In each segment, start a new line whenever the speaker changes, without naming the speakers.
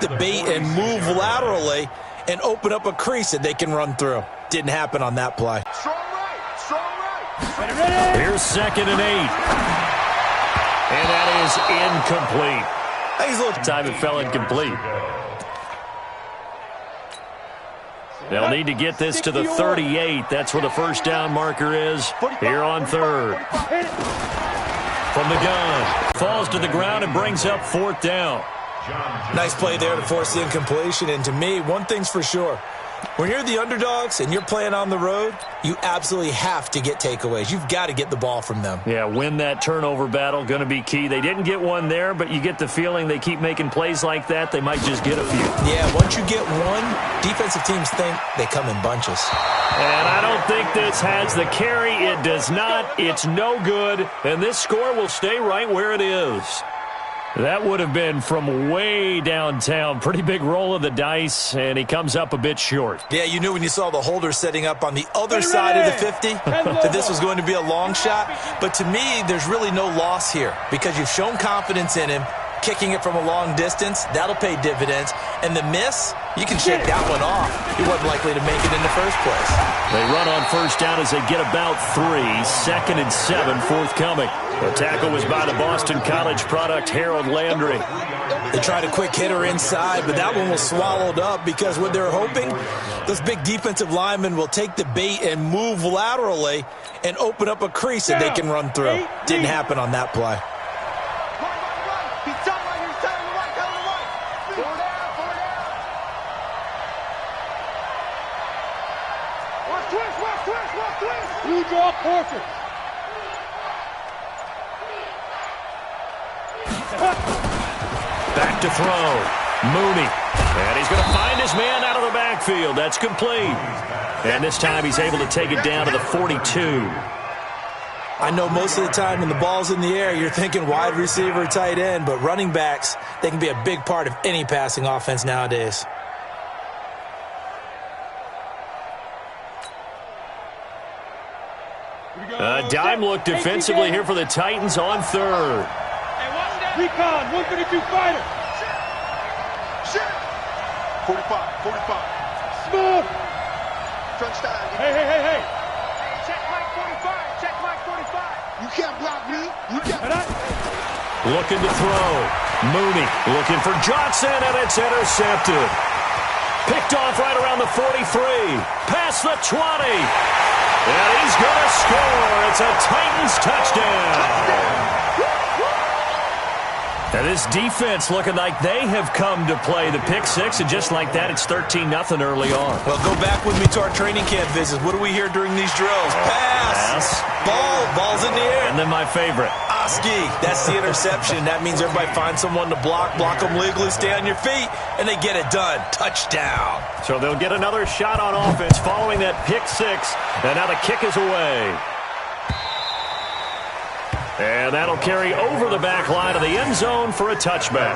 the bait and move laterally and open up a crease that they can run through. Didn't happen on that play.
Strong right, strong right.
Here's 2nd and 8. And that is incomplete.
He's a little
time it fell incomplete. They'll need to get this to the 38. That's where the first down marker is here on 3rd. From the gun. Falls to the ground and brings up 4th down.
nice play there to force the incompletion. And to me, one thing's for sure. When you're the underdogs and you're playing on the road, you absolutely have to get takeaways. You've got to get the ball from them.
Yeah, win that turnover battle, going to be key. They didn't get one there, but you get the feeling they keep making plays like that, they might just get a few.
Yeah, once you get one, defensive teams think they come in bunches.
And I don't think this has the carry. It does not. It's no good. And this score will stay right where it is. That would have been from way downtown. Pretty big roll of the dice, and he comes up a bit short.
Yeah, you knew when you saw the holder setting up on the other side of the 50 that this was going to be a long shot. But to me, there's really no loss here because you've shown confidence in him. Kicking it from a long distance, that'll pay dividends. And the miss, you can shake that one off. He wasn't likely to make it in the first place.
They run on first down as they get about 3. 2nd and 7 forthcoming. The tackle was by the Boston College product, Harold Landry.
They tried a quick hitter inside, but that one was swallowed up because what they're hoping, those big defensive linemen will take the bait and move laterally and open up a crease that they can run through. Didn't happen on that play.
Draw portrait.
Back to throw. Mooney. And he's going to find his man out of the backfield. That's complete. And this time he's able to take it down to the 42.
I know most of the time when the ball's in the air, you're thinking wide receiver, tight end, but running backs, they can be a big part of any passing offense nowadays.
A dime look defensively here for the Titans on 3rd.
Recon, 132 fighter. Shit. 45. Smooth. Touchdown. Hey. Check Mike 45. Check Mike 45. You can't block me. You can't.
Looking to throw. Mooney looking for Johnson, and it's intercepted. Picked off right around the 43. Past the 20. And he's going to score. It's a Titans touchdown. And this defense looking like they have come to play the pick six, and just like that, it's 13-0 early on.
Well, go back with me to our training camp visits. What do we hear during these drills? Pass. Ball's in the air.
And then my favorite.
Oski, that's the interception. That means everybody finds someone to block them legally, stay on your feet, and they get it done. Touchdown.
So they'll get another shot on offense following that pick six, and now the kick is away. And that'll carry over the back line of the end zone for a touchback.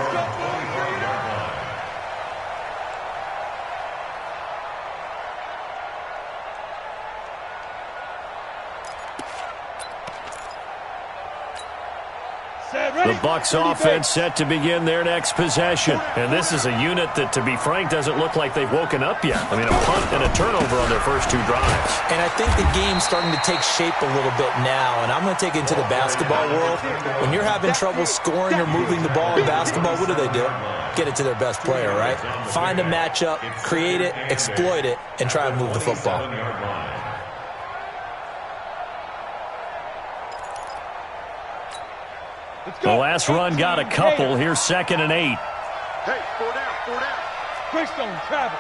The Bucs offense set to begin their next possession. And this is a unit that, to be frank, doesn't look like they've woken up yet. I mean, a punt and a turnover on their first 2 drives.
And I think the game's starting to take shape a little bit now. And I'm going to take it into the basketball world. When you're having trouble scoring or moving the ball in basketball, what do? Get it to their best player, right? Find a matchup, create it, exploit it, and try and move the football.
The last run got a couple. Here's 2nd and 8.
Hey, 4 down. Greystone, travel.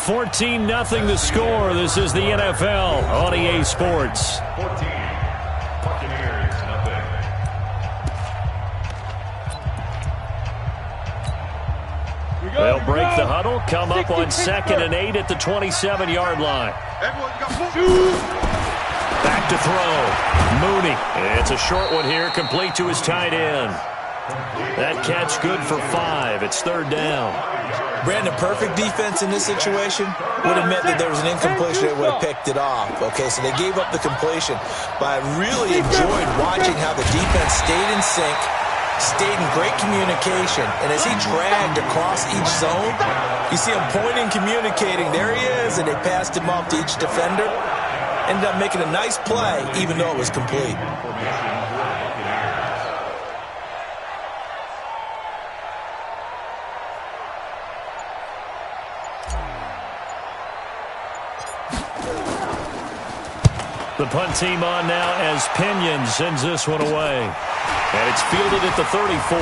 $14-0 the score. This is the NFL on EA Sports.
14. Buccaneers, nothing.
They'll break the huddle, come up on 2nd and 8 at the 27-yard line. Back to throw. Mooney. It's a short one here, complete to his tight end. That catch good for 5. It's 3rd down.
Brandon, perfect defense in this situation would have meant that there was an incompletion that would have picked it off. Okay, so they gave up the completion. But I really enjoyed watching how the defense stayed in sync, stayed in great communication, and as he dragged across each zone, you see him pointing, communicating. There he is, and they passed him off to each defender. Ended up making a nice play, even though it was complete.
The punt team on now as Pinion sends this one away. And it's fielded at the 34.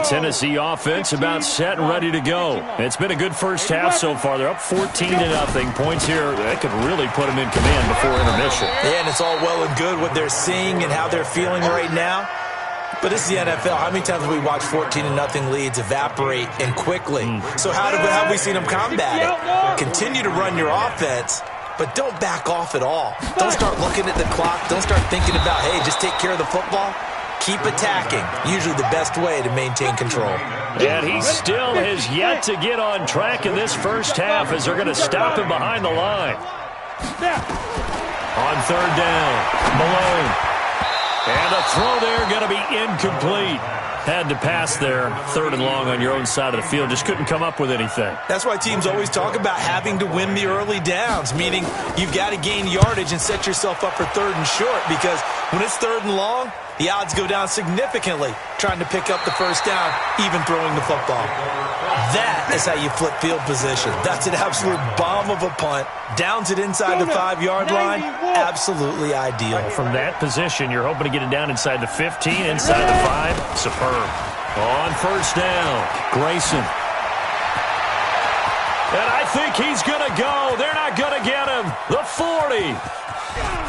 Tennessee offense about set and ready to go. It's been a good first half so far. They're up 14-0. Points here, that could really put them in command before intermission.
Yeah, and it's all well and good what they're seeing and how they're feeling right now. But this is the NFL. How many times have we watched 14-0 leads evaporate and quickly? So how have we seen them combat it? Continue to run your offense, but don't back off at all. Don't start looking at the clock. Don't start thinking about, hey, just take care of the football. Keep attacking. Usually the best way to maintain control.
And he still has yet to get on track in this first half as they're going to stop him behind the line. On 3rd down, Malone. And a throw there going to be incomplete. Had to pass there, 3rd and long on your own side of the field. Just couldn't come up with anything.
That's why teams always talk about having to win the early downs, meaning you've got to gain yardage and set yourself up for 3rd and short, because when it's 3rd and long, the odds go down significantly trying to pick up the first down, even throwing the football. That is how you flip field position. That's an absolute bomb of a punt. Downs it inside the 5-yard line. Absolutely ideal.
From that position, you're hoping to get it down inside the 15, inside the 5. Superb. On 1st down, Grayson. And I think he's going to go. They're not going to get him. The 40.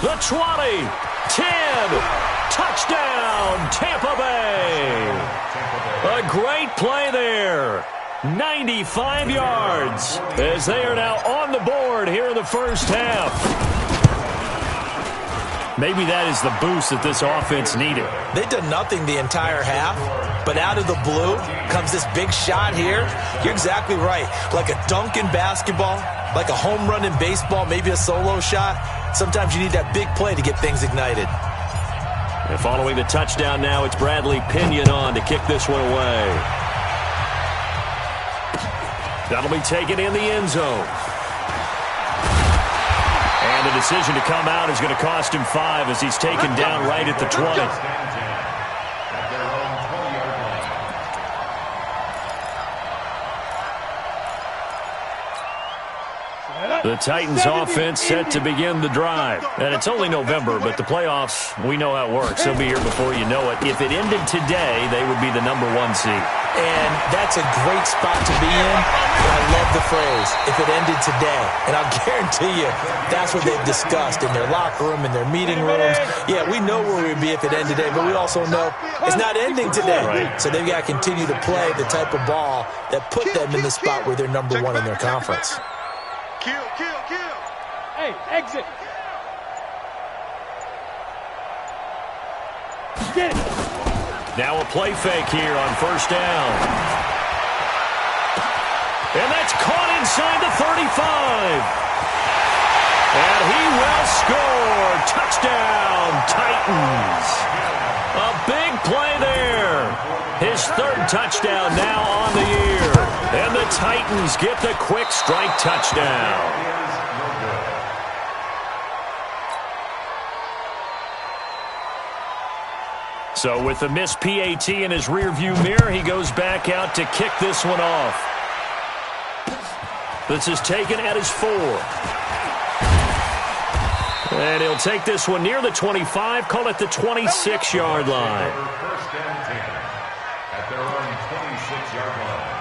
The 20. 10. Touchdown, Tampa Bay. A great play there. 95 yards as they are now on the board here in the first half. Maybe that is the boost that this offense needed.
They've done nothing the entire half, but out of the blue comes this big shot here. You're exactly right. Like a dunk in basketball, like a home run in baseball, maybe a solo shot. Sometimes you need that big play to get things ignited.
And following the touchdown now, it's Bradley Pinion on to kick this one away. That'll be taken in the end zone. And the decision to come out is going to cost him 5 as he's taken down right at the 20. The Titans offense set to begin the drive. And it's only November, but the playoffs, we know how it works. They'll be here before you know it. If it ended today, they would be the #1 seed.
And that's a great spot to be in. And I love the phrase, if it ended today. And I'll guarantee you, that's what they've discussed in their locker room, in their meeting rooms. Yeah, we know where we'd be if it ended today, but we also know it's not ending today.
Right.
So they've got to continue to play the type of ball that put them in the spot where they're #1 in their conference.
Kill.
Hey, exit. Get it.
Now a play fake here on 1st down. And that's caught inside the 35. And he will score. Touchdown, Titans. A big play there. His 3rd touchdown now on the year. And the Titans get the quick strike touchdown. So with the missed PAT in his rearview mirror, he goes back out to kick this one off. This is taken at his 4. And he'll take this one near the 25, call it the 26-yard line.
First and 10 at their own 26-yard line.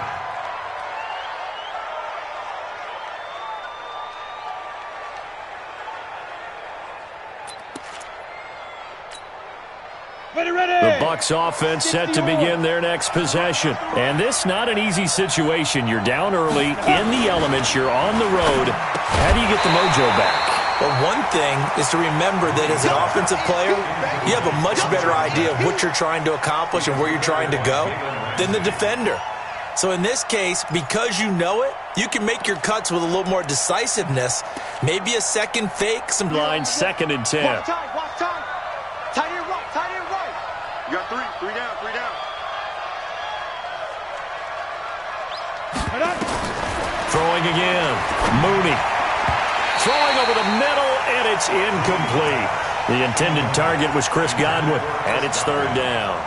The Bucs offense set to begin their next possession. And this not an easy situation. You're down early, in the elements, you're on the road. How do you get the mojo back?
Well, one thing is to remember that as an offensive player, you have a much better idea of what you're trying to accomplish and where you're trying to go than the defender. So in this case, because you know it, you can make your cuts with a little more decisiveness. Maybe a second fake. Some
line, 2nd and 10.
Walk tight, walk tight. Tight end right, tight end right. You got three down, three down.
Throwing again. Mooney. Throwing over the middle, and it's incomplete. The intended target was Chris Godwin, and it's 3rd down.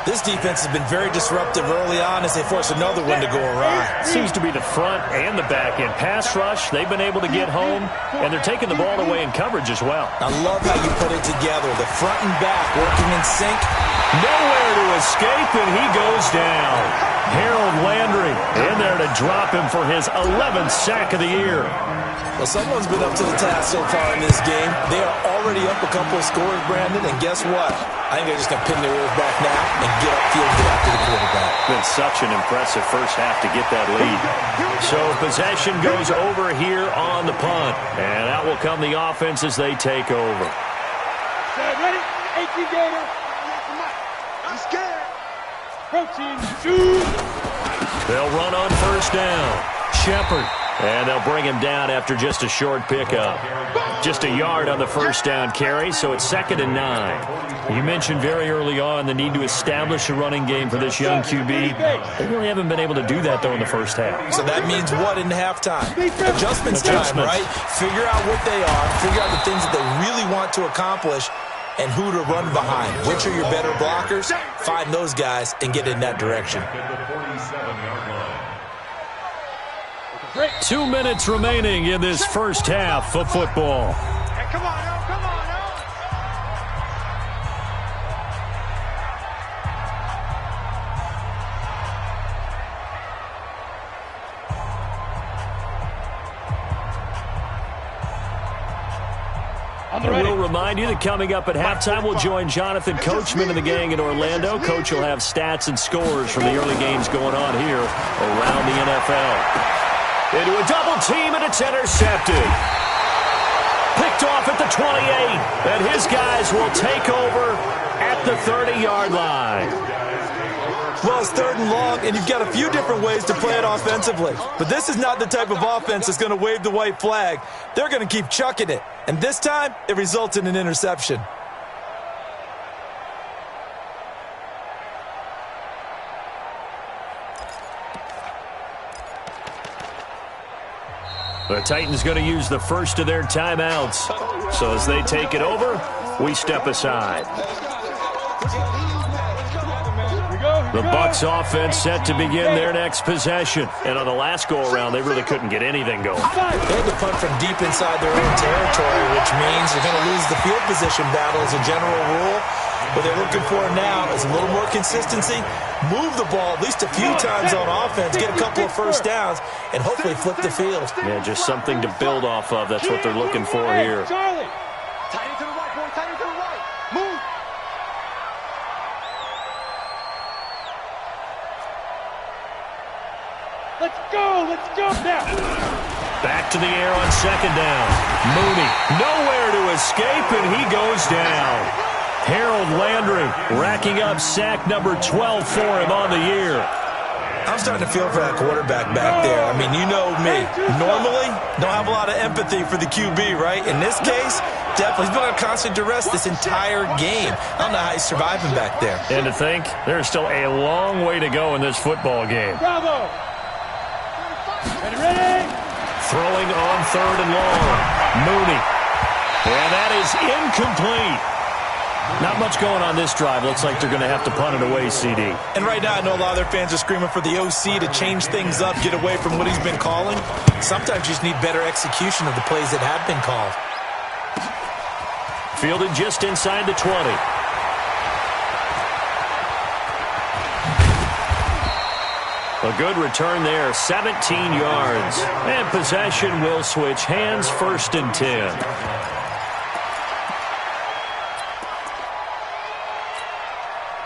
This defense has been very disruptive early on as they force another one to go awry.
Seems to be the front and the back end. Pass rush, they've been able to get home, and they're taking the ball away in coverage as well.
I love how you put it together. The front and back working in sync.
Nowhere to escape, and he goes down. Harold Landry in there to drop him for his 11th sack of the year.
Well, someone's been up to the task so far in this game. They are already up a couple of scores, Brandon, and guess what? I think they're just going to pin their ears back now and get upfield and get after the quarterback.
Been such an impressive first half to get that lead. So possession goes over here on the punt, and out will come the offense as they take over.
Ready? 18 Gator.
I'm scared.
Protein. Shoot.
They'll run on 1st down. Shepard. And they'll bring him down after just a short pickup. Just a yard on the 1st down carry, so it's 2nd and 9. You mentioned very early on the need to establish a running game for this young QB. They really haven't been able to do that, though, in the first half.
So that means what in halftime? Adjustments time, right? Figure out what they are, figure out the things that they really want to accomplish, and who to run behind. Which are your better blockers? Find those guys and get in that direction.
2 minutes remaining in this first half of football.
Hey, come on, now, come on, now.
We'll remind you that coming up at halftime, we'll join Jonathan Coachman and the gang in Orlando. Coach will have stats and scores from the early games going on here around the NFL. Into a double team, and it's intercepted. Picked off at the 28, and his guys will take over at the 30-yard line.
Well, it's 3rd and long, and you've got a few different ways to play it offensively. But this is not the type of offense that's going to wave the white flag. They're going to keep chucking it. And this time, it results in an interception.
The Titans going to use the first of their timeouts. So as they take it over, we step aside. The Bucs offense set to begin their next possession. And on the last go-around, they really couldn't get anything going.
They had to punt from deep inside their own territory, which means they're going to lose the field position battle as a general rule. What they're looking for now is a little more consistency, move the ball at least a few times on offense, get a couple of 1st downs, and hopefully flip the field.
Yeah, just something to build off of. That's what they're looking for here.
Charlie.
Tight end to the right, boy, tight end to the right. Move.
Let's go. Let's go now.
Back to the air on 2nd down. Mooney, nowhere to escape, and he goes down. Harold Landry racking up sack number 12 for him on the year.
I'm starting to feel for that quarterback back there. I mean, you know me. Normally, don't have a lot of empathy for the QB, right? In this case, definitely. He's been under constant duress this entire game. I don't know how he's surviving back there.
And to think, there's still a long way to go in this football game.
Bravo. Ready?
Throwing on 3rd and long. Mooney. And that is incomplete. Not much going on this drive. Looks like they're going to have to punt it away, CD.
And right now, I know a lot of their fans are screaming for the OC to change things up, get away from what he's been calling. Sometimes you just need better execution of the plays that have been called.
Fielded just inside the 20. A good return there, 17 yards. And possession will switch hands, 1st and 10.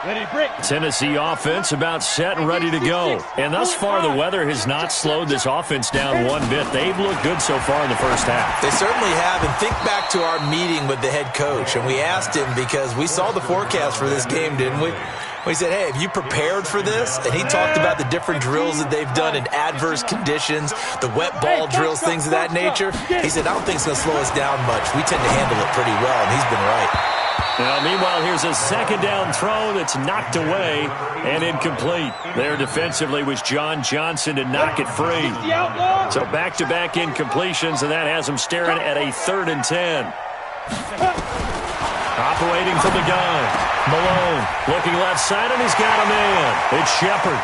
Ready, break.
Tennessee offense about set and ready to go. And thus far, the weather has not slowed this offense down one bit. They've looked good so far in the first half.
They certainly have. And think back to our meeting with the head coach. And we asked him, because we saw the forecast for this game, didn't we? We said, hey, have you prepared for this? And he talked about the different drills that they've done in adverse conditions, the wet ball drills, things of that nature. He said, I don't think it's going to slow us down much. We tend to handle it pretty well, and he's been right.
Now, meanwhile, here's a second down throw that's knocked away and incomplete. There defensively was John Johnson to knock it free. So back-to-back incompletions, and that has him staring at a 3rd and 10. Operating from the gun. Malone looking left side, and he's got a man. It's Shepard.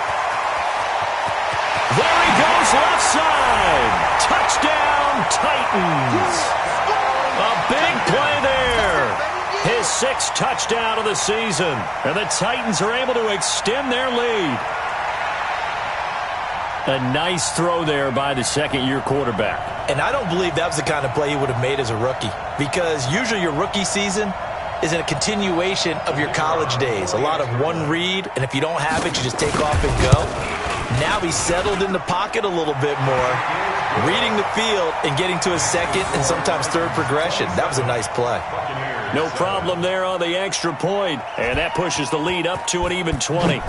There he goes, left side. Touchdown, Titans. A big play there. His 6th touchdown of the season. And the Titans are able to extend their lead. A nice throw there by the second-year quarterback.
And I don't believe that was the kind of play he would have made as a rookie, because usually your rookie season is in a continuation of your college days. A lot of one read, and if you don't have it, you just take off and go. Now he's settled in the pocket a little bit more, reading the field and getting to his second and sometimes third progression. That was a nice play.
No problem there on the extra point, and that pushes the lead up to an even 20.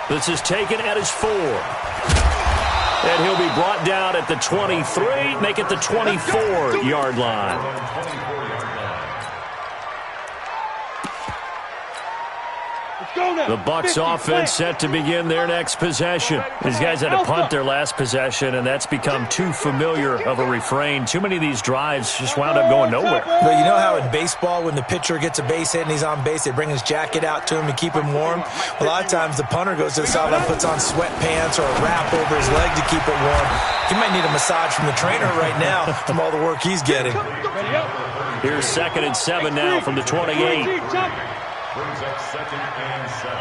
This is taken at his 4. And he'll be brought down at the 23, make it the 24-yard line. The Bucs offense set to begin their next possession. These guys had to punt their last possession, and that's become too familiar of a refrain. Too many of these drives just wound up going nowhere.
Well, you know how in baseball, when the pitcher gets a base hit and he's on base, they bring his jacket out to him to keep him warm? A lot of times the punter goes to the sideline, puts on sweatpants or a wrap over his leg to keep it warm. He might need a massage from the trainer right now from all the work he's getting.
Here's 2nd and 7 now from the 28.
Brings up 2nd and 7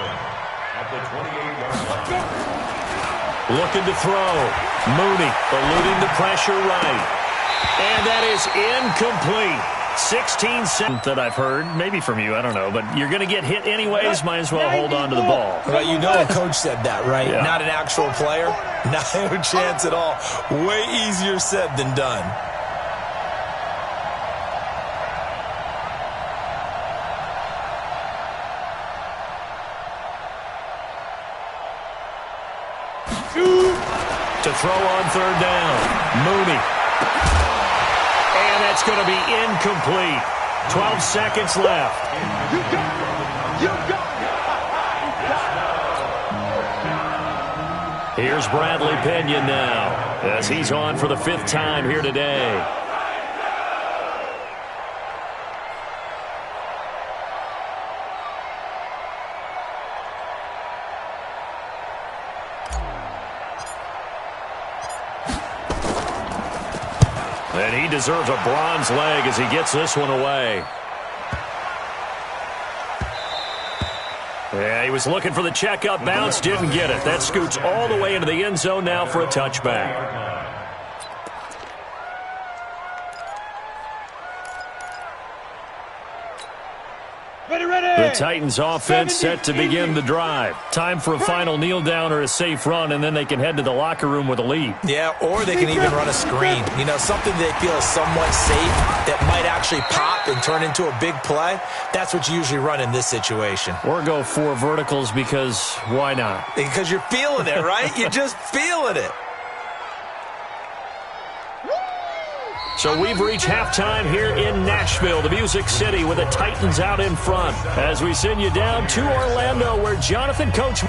at the 28-yard line.
Looking to throw. Mooney eluding the pressure right. And that is incomplete. 16 seconds that I've heard, maybe from you, I don't know, but you're going to get hit anyways, might as well hold on to the ball.
Well, you know a coach said that, right?
Yeah.
Not an actual player. Not a chance at all. Way easier said than done.
To throw on 3rd down. Mooney. And that's going to be incomplete. 12 seconds left. Here's Bradley Pinion now, as he's on for the 5th time here today. And he deserves a bronze leg as he gets this one away. Yeah, he was looking for the checkup bounce, didn't get it. That scoots all the way into the end zone now for a touchback. The Titans offense set to begin the drive. Time for a final kneel down or a safe run, and then they can head to the locker room with a lead.
Yeah, or they can even run a screen. You know, something they feel is somewhat safe that might actually pop and turn into a big play. That's what you usually run in this situation.
Or go 4 verticals, because why not?
Because you're feeling it, right? You're just feeling it.
So we've reached halftime here in Nashville, the Music City, with the Titans out in front. As we send you down to Orlando, where Jonathan Coach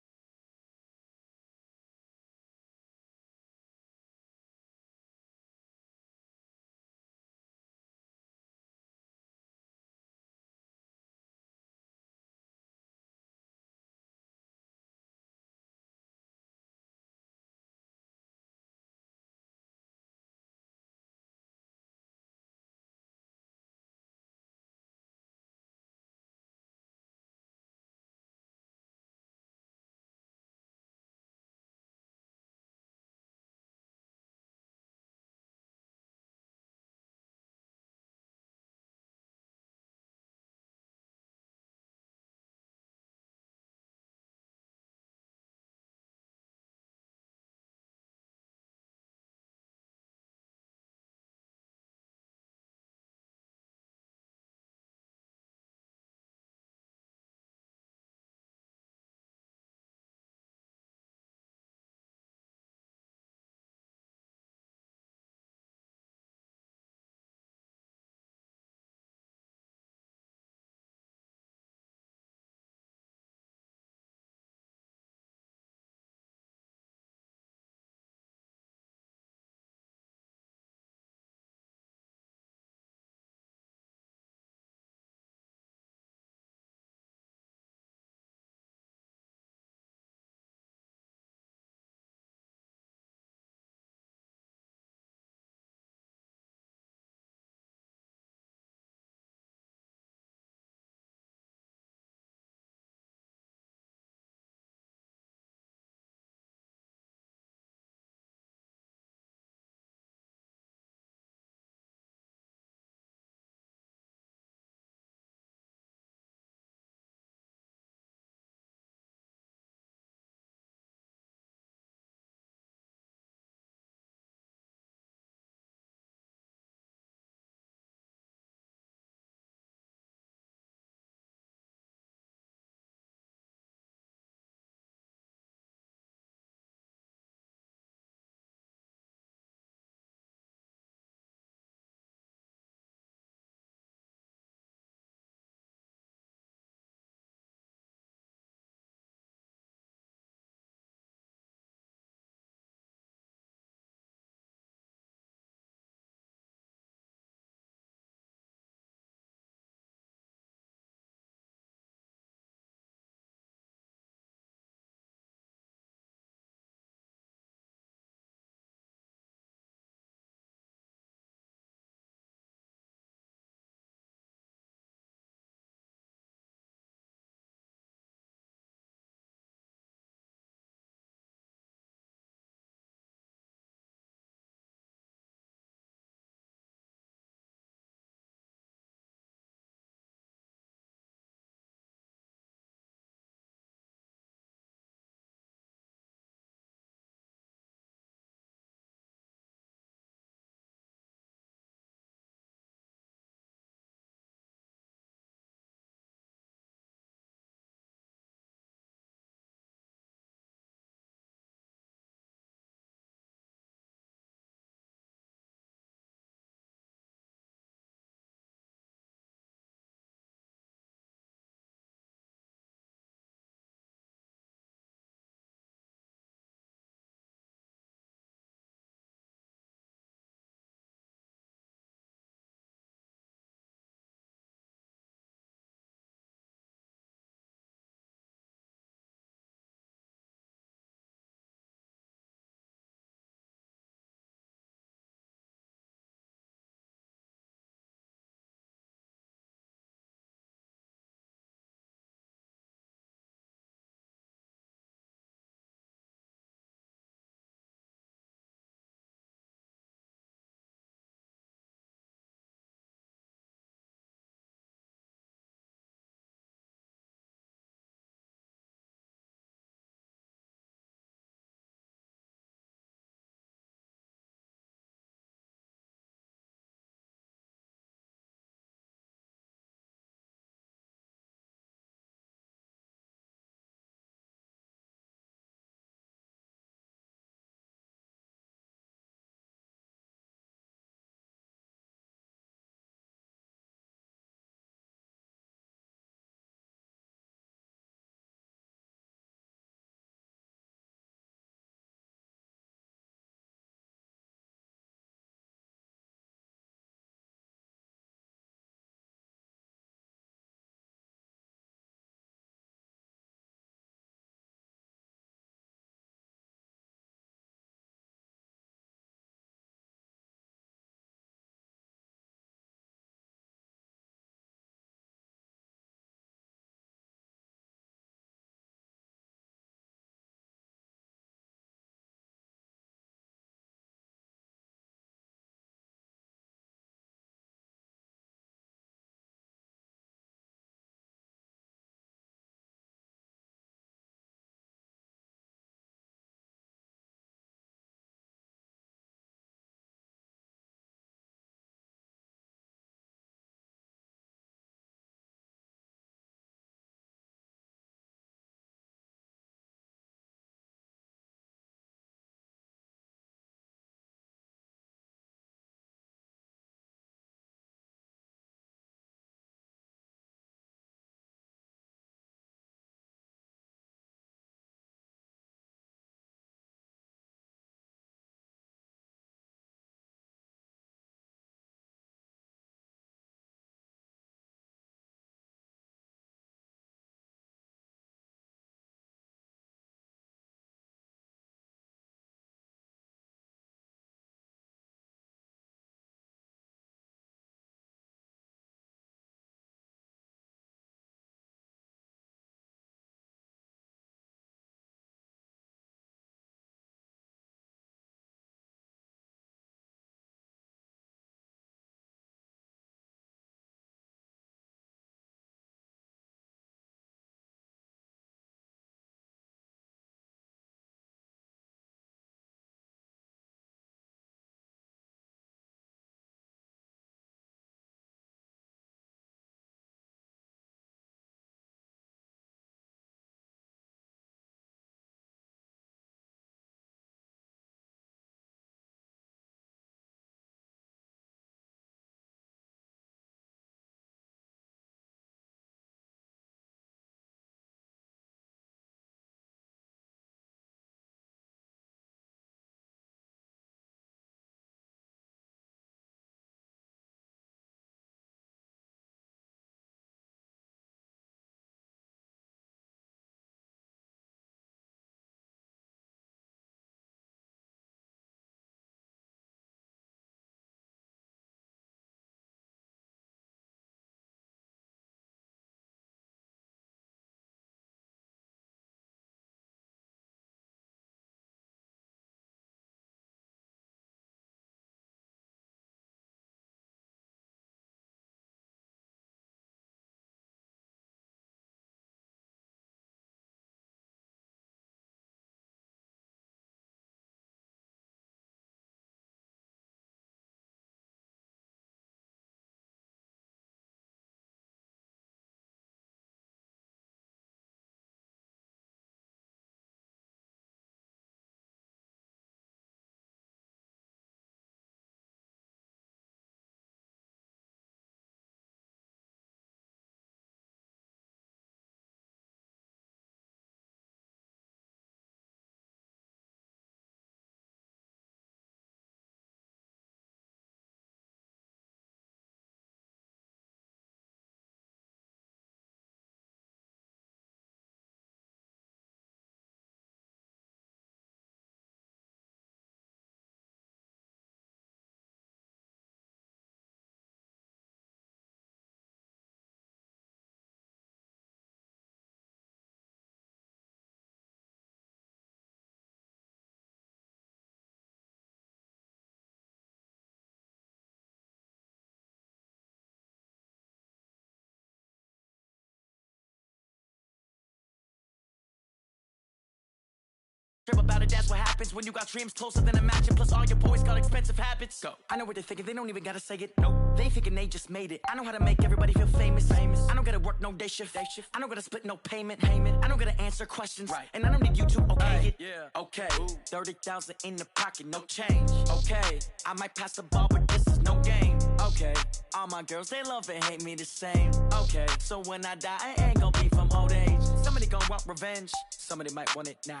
Trip about it, that's what happens when you got dreams closer than a match. And plus all your boys got expensive habits. Go. I know what they're thinking, they don't even gotta say it. Nope. They thinking they just made it. I know how to make everybody feel famous. I don't gotta work no day shift. I don't gotta split no payment. I don't gotta answer questions. Right. And I don't need you to okay it. Yeah. Okay. 30,000 in the pocket, no change. Okay. I might pass the ball, but this is no game. Okay. All my girls, they love and hate me the same. Okay. So when I die, I ain't gonna be from old age. Somebody gonna want revenge. Somebody might want it now.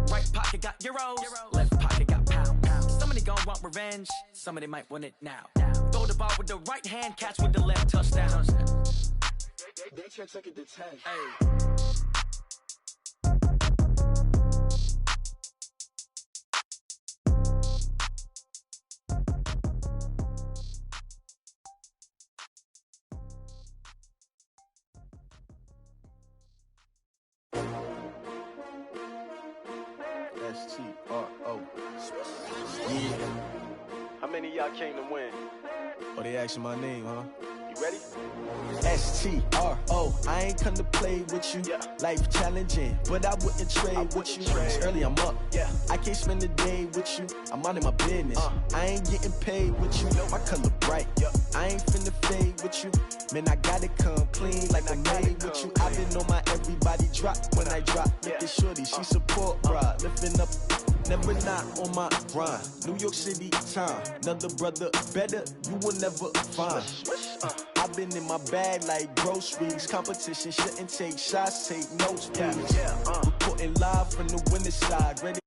Right pocket got euros. Left pocket got pounds. Somebody gon' want revenge. Somebody might want it now. Throw the ball with the right hand, catch with the left, touchdown.
They can't take it to 10.
Hey.
S-T-R-O. Yeah.
How many of y'all came to win?
Oh, they asking my name, huh?
You ready?
S-T-R-O. I ain't come to play with you.
Yeah.
Life challenging, but I wouldn't trade with you. It's early, I'm up.
Yeah.
I can't spend the day with you. I'm out in my business. I ain't getting paid with you. My color bright. I ain't finna fade with you. Man, I gotta come clean like I made with you. I've been on my everybody drop when I drop. Look at shorty, she support, bruh. Lifting up, never not on my grind. New York City time, another brother better, you will never find. I've been in my bag like groceries. Competition shouldn't take shots, take notes, please. Reporting live from the winner's side. Ready.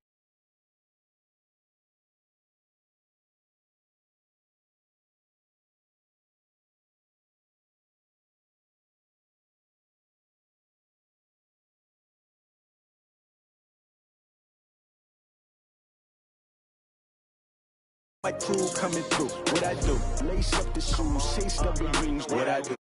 My crew coming through, what I do? Lace up the shoes, chase up the rings, what I do?